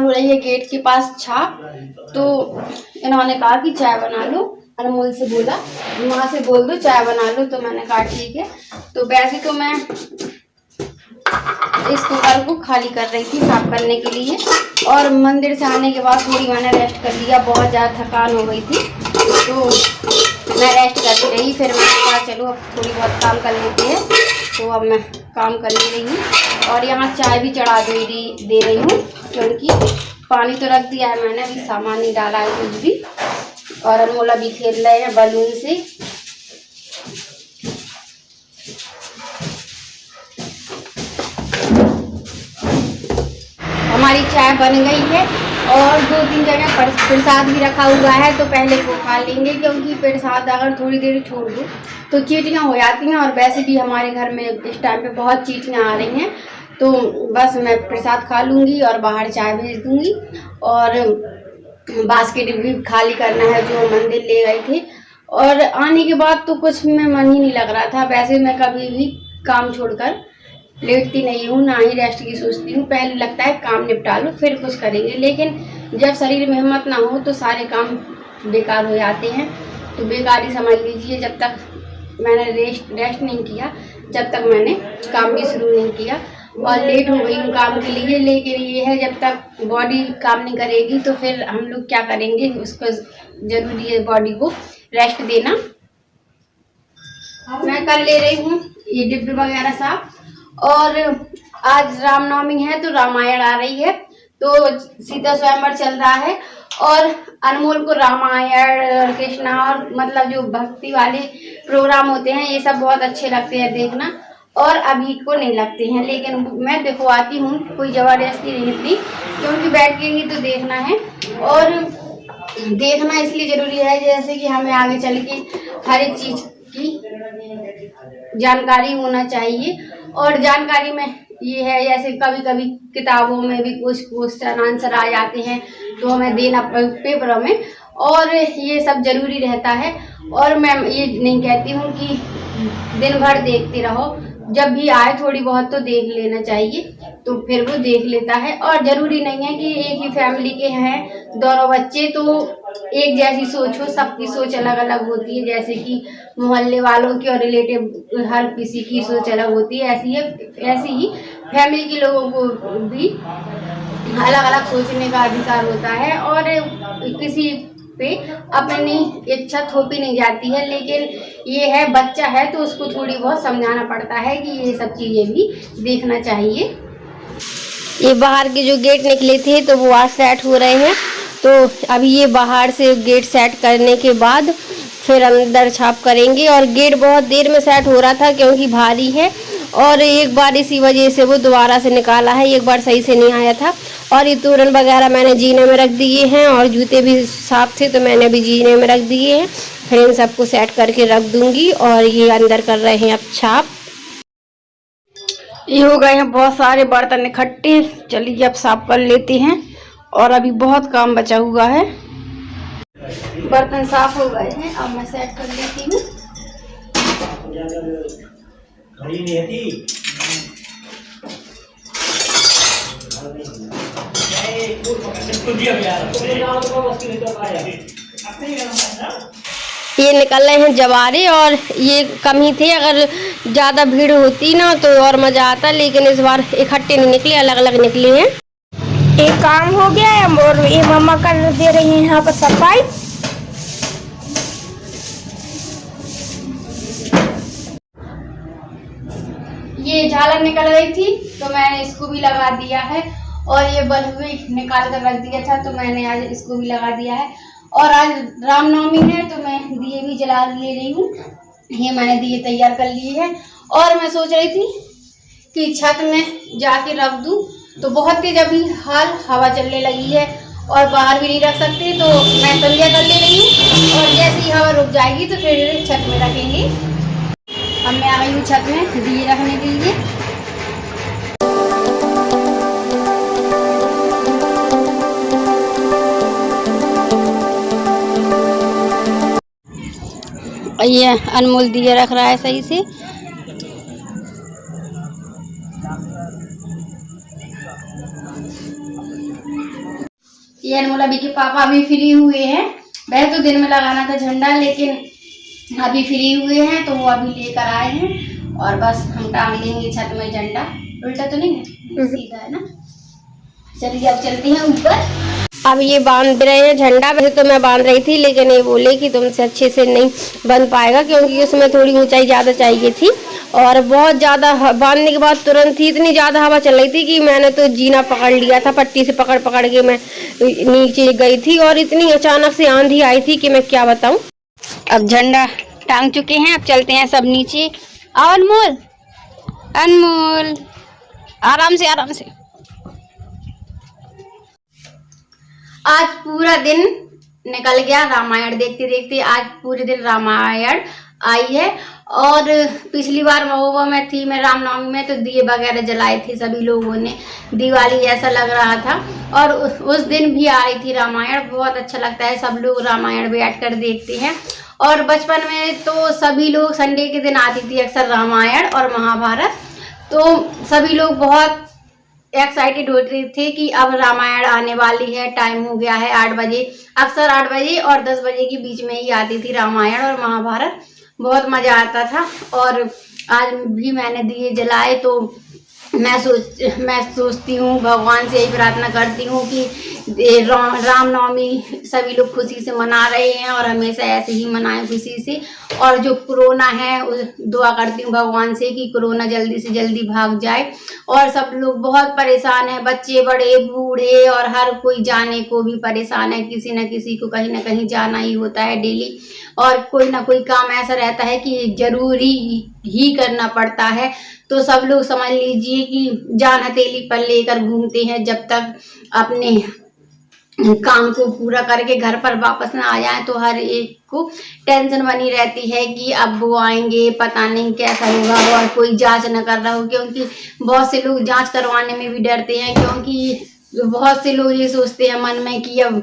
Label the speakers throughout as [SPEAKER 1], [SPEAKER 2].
[SPEAKER 1] हो रही है गेट के पास छाप, तो इन्होंने कहा कि चाय बना लो। अनमोल से बोला माँ से बोल दो चाय बना लो, तो मैंने कहा ठीक है। तो वैसे तो मैं इस कुकर को खाली कर रही थी साफ करने के लिए, और मंदिर से आने के बाद थोड़ी मैंने रेस्ट कर लिया, बहुत ज़्यादा थकान हो गई थी तो मैं रेस्ट करती रही। फिर मैंने कहा चलो अब थोड़ी बहुत काम कर लेते हैं, तो अब मैं काम कर ले रही हूँ। और यहाँ चाय भी चढ़ा दे रही हूँ, क्योंकि पानी तो रख दिया है मैंने, अभी सामान नहीं डाला है कुछ भी। और अनमोल अभी खेल रहे हैं बलून से। हमारी चाय बन गई है और 2-3 जगह प्रसाद भी रखा हुआ है, तो पहले वो खा लेंगे, क्योंकि प्रसाद अगर थोड़ी देर छोड़ दो तो चींटियाँ हो जाती हैं। और वैसे भी हमारे घर में इस टाइम पे बहुत चींटियाँ आ रही हैं, तो बस मैं प्रसाद खा लूँगी और बाहर चाय भेज दूँगी। और बास्केट भी खाली करना है जो मंदिर ले गए थे। और आने के बाद तो कुछ में मन ही नहीं लग रहा था। वैसे मैं कभी भी काम छोड़कर लेटती नहीं हूँ, ना ही रेस्ट की सोचती हूँ। पहले लगता है काम निपटा लो फिर कुछ करेंगे, लेकिन जब शरीर में हिम्मत ना हो तो सारे काम बेकार हो जाते हैं। तो बेकार ही समझ लीजिए, जब तक मैंने रेस्ट नहीं किया, जब तक मैंने काम भी शुरू नहीं किया। और लेट हो गई हूँ काम के लिए, लेकिन ये है जब तक बॉडी काम नहीं करेगी तो फिर हम लोग क्या करेंगे। उसको ज़रूरी है बॉडी को रेस्ट देना। मैं कर ले रही हूँ ये डिब्बे वगैरह साफ। और आज रामनवमी है तो रामायण आ रही है, तो सीता स्वयंवर चल रहा है। और अनमोल को रामायण कृष्णा और मतलब जो भक्ति वाले प्रोग्राम होते हैं ये सब बहुत अच्छे लगते हैं देखना, और अभी को नहीं लगते हैं, लेकिन मैं दिखवाती हूँ, कोई जबरदस्ती नहीं होती, क्योंकि बैठ के ही तो देखना है। और देखना इसलिए ज़रूरी है जैसे कि हमें आगे चल के हर एक चीज़ की जानकारी होना चाहिए। और जानकारी में ये है जैसे कभी कभी किताबों में भी कुछ क्वेश्चन आंसर आ जाते हैं, तो हमें देना पेपरों में, और ये सब ज़रूरी रहता है। और मैं ये नहीं कहती हूँ कि दिन भर देखते रहो, जब भी आए थोड़ी बहुत तो देख लेना चाहिए, तो फिर वो देख लेता है। और ज़रूरी नहीं है कि एक ही फैमिली के हैं दोनों बच्चे तो एक जैसी सोच हो, सबकी सोच अलग अलग होती है। जैसे कि मोहल्ले वालों की और रिलेटिव हर किसी की सोच अलग होती है, ऐसी ही फैमिली के लोगों को भी अलग अलग सोचने का अधिकार होता है। और किसी पे अपनी इच्छा थोपी नहीं जाती है, लेकिन ये है बच्चा है तो उसको थोड़ी बहुत समझाना पड़ता है कि ये सब चीज़ें भी देखना चाहिए। ये बाहर के जो गेट निकले थे तो वो आज सेट हो रहे हैं, तो अभी ये बाहर से गेट सेट करने के बाद फिर अंदर छाप करेंगे। और गेट बहुत देर में सेट हो रहा था क्योंकि भारी है, और एक बार इसी वजह से वो दोबारा से निकाला है, एक बार सही से नहीं आया था। और ये तोरण वगैरह मैंने जीने में रख दिए हैं, और जूते भी साफ थे तो मैंने भी जीने में रख दिए हैं। फिर इन सबको सेट करके रख दूंगी। और ये अंदर कर रहे हैं अब छाप। ये हो गए हैं बहुत सारे बर्तन इकट्ठे, चलिए अब साफ कर लेते हैं। और अभी बहुत काम बचा हुआ है। बर्तन साफ हो गए हैं, अब मैं सेट कर लेती हूँ। ये निकल रहे हैं जवारे, और ये कम ही थे, अगर ज़्यादा भीड़ होती ना तो और मज़ा आता, लेकिन इस बार इकट्ठे नहीं निकले, अलग अलग निकले हैं।
[SPEAKER 2] एक काम हो गया है और ये मम्मा कर दे रही हैं यहाँ पर सफाई।
[SPEAKER 1] ये झालर निकल रही थी तो मैंने इसको भी लगा दिया है, और ये बल्ब भी निकाल कर रख दिया था तो मैंने आज इसको भी लगा दिया है। और आज रामनवमी है तो मैं दिए भी जला ले रही हूँ। ये मैंने दिए तैयार कर लिए हैं, और मैं सोच रही थी कि छत में जाके रख दूँ, तो बहुत तेज अभी हाल हवा चलने लगी है और बाहर भी नहीं रख सकते, तो मैं संध्या कर ले रही हूँ। और जैसे ही हवा रुक जाएगी तो फिर छत में रखेंगे। अब मैं आ गई हूँ छत में दिए रखने के लिए। ये अनमोल दिए रख रहा है सही से। ये अनमोल अभी के पापा अभी फ्री हुए हैं। वह तो दिन में लगाना था झंडा, लेकिन अभी फ्री हुए हैं तो वो अभी लेकर आए हैं और बस हम टांग लेंगे छत में झंडा। उल्टा तो नहीं है, सीधा है ना। चलिए अब चलते हैं ऊपर।
[SPEAKER 3] अब ये बांध रहे हैं झंडा। वैसे तो मैं बांध रही थी, लेकिन ये बोले कि तुमसे अच्छे से नहीं बन पाएगा, क्योंकि उसमें थोड़ी ऊंचाई ज़्यादा चाहिए थी और बहुत ज़्यादा बांधने के बाद तुरंत ही इतनी ज़्यादा हवा चल रही थी कि मैंने तो जीना पकड़ लिया था। पट्टी से पकड़ पकड़ के मैं नीचे गई थी और इतनी अचानक से आंधी आई थी कि मैं क्या बताऊं।
[SPEAKER 1] अब झंडा टांग चुके हैं, अब चलते हैं सब नीचे। आओ अनमोल, अनमोल आराम से आराम से। आज पूरा दिन निकल गया रामायण देखते देखते। आज पूरे दिन रामायण आई है और पिछली बार महोबा में थी मैं रामनवमी में, तो दिए वगैरह जलाए थे सभी लोगों ने, दिवाली ऐसा लग रहा था। और उस दिन भी आ रही थी रामायण। बहुत अच्छा लगता है, सब लोग रामायण बैठ कर देखते हैं। और बचपन में तो सभी लोग संडे के दिन आती थी अक्सर रामायण और महाभारत, तो सभी लोग बहुत एक्साइटेड हो रहे थे कि अब रामायण आने वाली है, टाइम हो गया है 8 बजे। अक्सर 8 बजे और 10 बजे के बीच में ही आती थी रामायण और महाभारत। बहुत मजा आता था। और आज भी मैंने दिए जलाए, तो मैं सोचती हूँ, भगवान से यही प्रार्थना करती हूँ कि रामनवमी सभी लोग खुशी से मना रहे हैं और हमेशा ऐसे ही मनाएं खुशी से। और जो कोरोना है, दुआ करती हूँ भगवान से कि कोरोना जल्दी से जल्दी भाग जाए। और सब लोग बहुत परेशान हैं, बच्चे बड़े बूढ़े और हर कोई जाने को भी परेशान है। किसी न किसी को कहीं ना कहीं जाना ही होता है डेली, और कोई ना कोई काम ऐसा रहता है कि जरूरी ही करना पड़ता है। तो सब लोग समझ लीजिए कि जान हथेली पर लेकर घूमते हैं जब तक अपने काम को पूरा करके घर पर वापस ना आ जाए। तो हर एक को टेंशन बनी रहती है कि अब वो आएंगे, पता नहीं कैसा होगा, और कोई जांच न कर रहा हो, क्योंकि बहुत से लोग जांच करवाने में भी डरते हैं, क्योंकि बहुत से लोग ये सोचते हैं मन में कि अब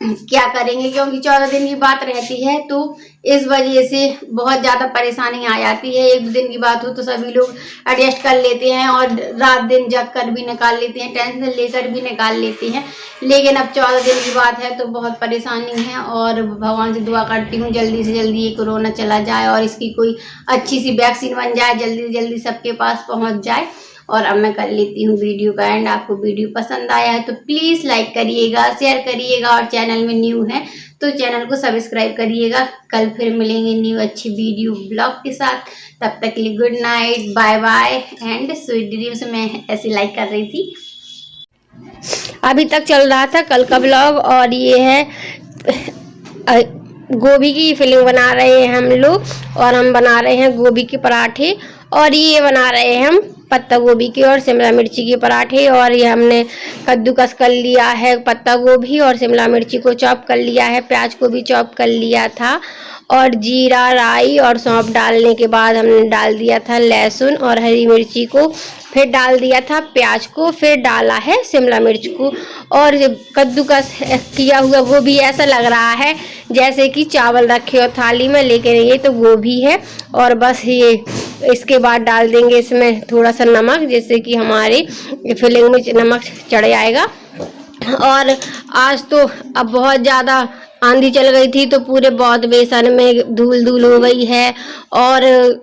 [SPEAKER 1] क्या करेंगे, क्योंकि 14 दिन की बात रहती है। तो इस वजह से बहुत ज़्यादा परेशानी आ जाती है। 1-2 दिन की बात हो तो सभी लोग एडजस्ट कर लेते हैं और रात दिन जग कर भी निकाल लेते हैं, टेंशन लेकर भी निकाल लेते हैं। लेकिन अब 14 दिन की बात है तो बहुत परेशानी है। और भगवान से दुआ करती हूँ जल्दी से जल्दी ये कोरोना चला जाए और इसकी कोई अच्छी सी वैक्सीन बन जाए, जल्दी से जल्दी सबके पास पहुँच जाए। और अब मैं कर लेती हूँ वीडियो का एंड। आपको वीडियो पसंद आया है तो प्लीज़ लाइक करिएगा, शेयर करिएगा, और चैनल में न्यू है तो चैनल को सब्सक्राइब करिएगा। कल फिर मिलेंगे न्यू अच्छी वीडियो ब्लॉग के साथ। तब तक के लिए good night, bye bye and sweet dreams. मैं ऐसे लाइक कर रही थी।
[SPEAKER 3] अभी तक चल रहा था कल का ब्लॉग, और ये है गोभी की फिलिंग बना रहे हैं हम लोग, और हम बना रहे हैं गोभी के पराठे, और ये बना रहे हैं हम पत्ता गोभी के और शिमला मिर्ची के पराठे। और ये हमने कद्दूकस कर लिया है, पत्ता गोभी और शिमला मिर्ची को चॉप कर लिया है, प्याज को भी चॉप कर लिया था, और जीरा, राई और सौंफ डालने के बाद हमने डाल दिया था लहसुन और हरी मिर्ची को, फिर डाल दिया था प्याज को, फिर डाला है शिमला मिर्च को। और कद्दूकस किया हुआ गोभी ऐसा लग रहा है जैसे कि चावल रखे हो थाली में, लेकिन ये तो गोभी है। और बस ये इसके बाद डाल देंगे इसमें थोड़ा सा नमक, जिससे कि हमारे फिलिंग में नमक चढ़ जाएगा। और आज तो अब बहुत ज़्यादा आंधी चल गई थी, तो पूरे बहुत बेसन में धूल धूल हो गई है, और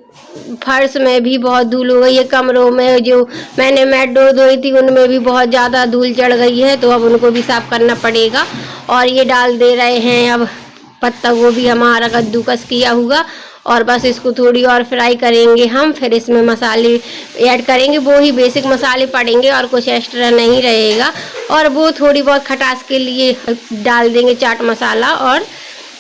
[SPEAKER 3] फर्श में भी बहुत धूल हो गई है। कमरों में जो मैंने मैट डोर धोई थी उनमें भी बहुत ज़्यादा धूल चढ़ गई है, तो अब उनको भी साफ करना पड़ेगा। और ये डाल दे रहे हैं अब पत्ता गोभी हमारा कद्दूकस किया हुआ, और बस इसको थोड़ी और फ्राई करेंगे हम। फिर इसमें मसाले ऐड करेंगे, वो ही बेसिक मसाले पड़ेंगे और कुछ एक्स्ट्रा नहीं रहेगा। और वो थोड़ी बहुत खटास के लिए डाल देंगे चाट मसाला और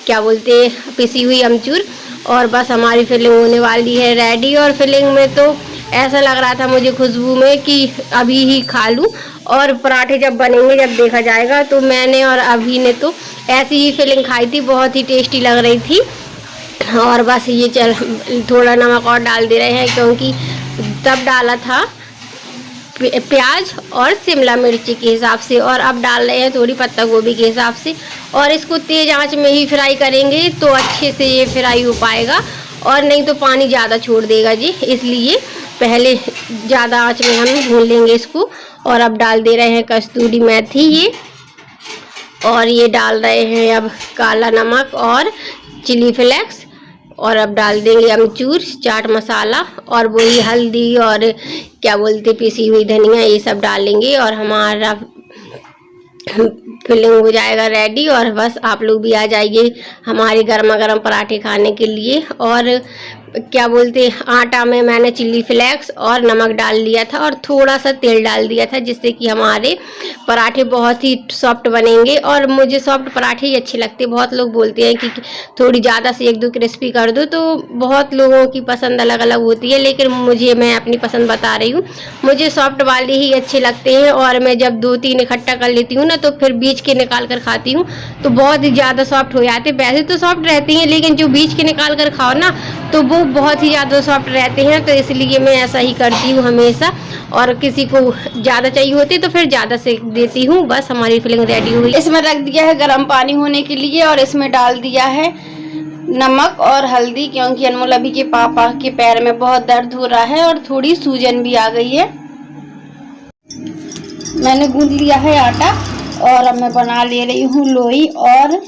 [SPEAKER 3] क्या बोलते हैं पिसी हुई अमचूर। और बस हमारी फिलिंग होने वाली है रेडी। और फिलिंग में तो ऐसा लग रहा था मुझे खुशबू में कि अभी ही खा लूँ, और पराठे जब बनेंगे जब देखा जाएगा। तो मैंने और अभी ने तो ऐसी ही फिलिंग खाई थी, बहुत ही टेस्टी लग रही थी। और बस ये थोड़ा नमक और डाल दे रहे हैं, क्योंकि तब डाला था प्याज और शिमला मिर्ची के हिसाब से, और अब डाल रहे हैं थोड़ी पत्ता गोभी के हिसाब से। और इसको तेज़ आंच में ही फ्राई करेंगे तो अच्छे से ये फ्राई हो पाएगा, और नहीं तो पानी ज़्यादा छोड़ देगा जी, इसलिए पहले ज़्यादा आंच में हम भून लेंगे इसको। और अब डाल दे रहे हैं कस्तूरी मेथी, ये और ये डाल रहे हैं अब काला नमक और चिली फ्लेक्स, और अब डाल देंगे अमचूर, चाट मसाला और वही हल्दी और क्या बोलते पिसी हुई धनिया, ये सब डालेंगे और हमारा फिलिंग हो जाएगा रेडी। और बस आप लोग भी आ जाइए हमारे गर्मा गर्म पराठे खाने के लिए। और क्या बोलते आटा में मैंने चिल्ली फ्लेक्स और नमक डाल लिया था और थोड़ा सा तेल डाल दिया था, जिससे कि हमारे पराठे बहुत ही सॉफ्ट बनेंगे। और मुझे सॉफ्ट पराठे ही अच्छे लगते हैं। बहुत लोग बोलते हैं कि थोड़ी ज़्यादा से 1-2 क्रिस्पी कर दो, तो बहुत लोगों की पसंद अलग अलग होती है, लेकिन मैं अपनी पसंद बता रही हूँ। मुझे सॉफ्ट वाले ही अच्छे लगते हैं और मैं जब 2-3 इकट्ठा कर लेती हूँ ना, तो फिर बीच के निकाल कर खाती हूँ तो बहुत ही ज़्यादा सॉफ्ट हो जाते हैं। वैसे तो सॉफ्ट रहती हैं, लेकिन जो बीच के निकाल कर खाओ ना तो वो बहुत ही ज़्यादा सॉफ्ट रहते हैं। तो इसलिए मैं ऐसा ही करती हूँ हमेशा। और किसी को ज़्यादा चाहिए होती तो फिर ज़्यादा सेक देती हूँ। बस हमारी फिलिंग रेडी हुई।
[SPEAKER 1] इसमें रख दिया है गर्म पानी होने के लिए और इसमें डाल दिया है नमक और हल्दी, क्योंकि अनमोल अभी के पापा के पैर में बहुत दर्द हो रहा है और थोड़ी सूजन भी आ गई है। मैंने गूंद लिया है आटा और अब मैं बना ले रही हूँ लोई। और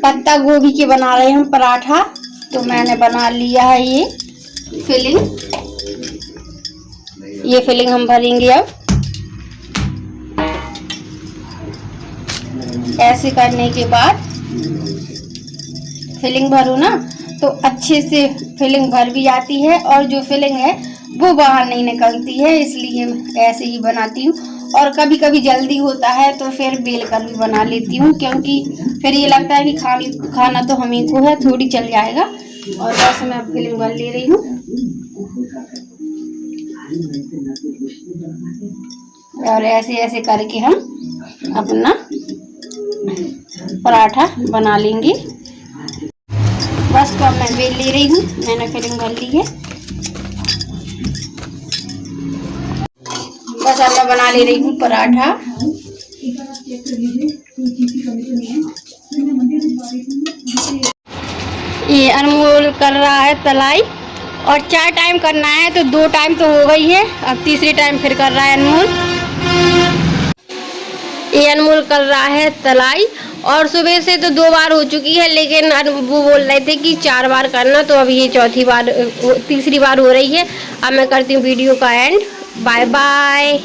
[SPEAKER 1] पत्ता गोभी के बना रहे हैं हम पराठा। तो मैंने बना लिया है ये फिलिंग। ये फिलिंग हम भरेंगे अब। ऐसे करने के बाद फिलिंग भरो ना तो अच्छे से फिलिंग भर भी जाती है और जो फिलिंग है वो बाहर नहीं निकलती है, इसलिए ऐसे ही बनाती हूँ। और कभी कभी जल्दी होता है तो फिर बेल कर भी बना लेती हूँ, क्योंकि फिर ये लगता है कि खाना तो हम ही को है, थोड़ी चल जाएगा। और बस मैं फिलिंग भर ले रही हूँ और ऐसे ऐसे करके हम अपना पराठा बना लेंगे। बस तो अब मैं बेल ले रही हूँ, मैंने फिलिंग भर ली है। बस अब मैं बना ले रही हूँ पराठा। ये अनमोल कर रहा है तलाई और 4 टाइम करना है तो 2 टाइम तो हो गई है, अब तीसरी टाइम फिर कर रहा है अनमोल। ये अनमोल कर रहा है तलाई और सुबह से तो 2 बार हो चुकी है, लेकिन वो बोल रहे थे कि 4 बार करना, तो अब ये तीसरी बार हो रही है। अब मैं करती हूँ वीडियो का एंड। Bye bye.